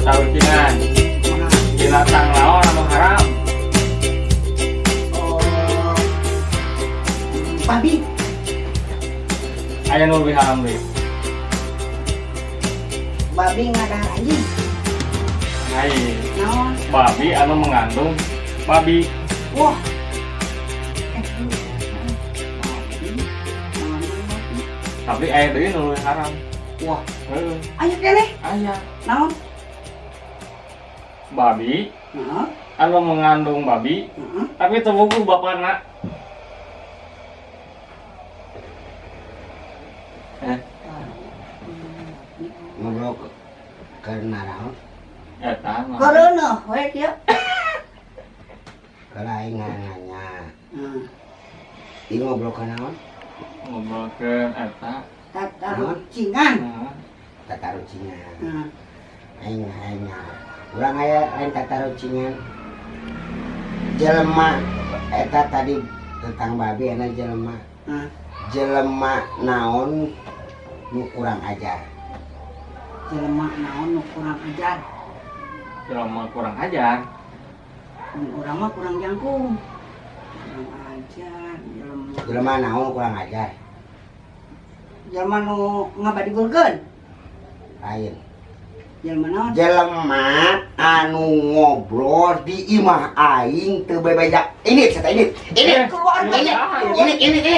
tarucingan binatang naon anu haram babi aya nu lebih haram deui babi ngadar anjing ai naon babi anu mengandung babi wah tapi aya deui nu lebih haram wah heuh ayo keneh aya naon babi heeh anu mengandung babi heeh tapi tebuku bapana ngobrol karena naon eta mah corona we kieu kalau nanya heeh ini ngobrol karena naon ngobrolkeun eta tarucingan nah, tata rucinya heeh aing urang aya lain tata rucinya jelema eta tadi tentang babi ana jelema heeh jelema naon nu kurang ajar jelema naon nu kurang ajar jelema kurang ajar mun urang mah kurang jangkung kurang ajar jelema naon kurang ajar jelema nu ngabadigukeun lain jelema naon jelema anu ngobrol di imah aing teu bebeja ini keluar ini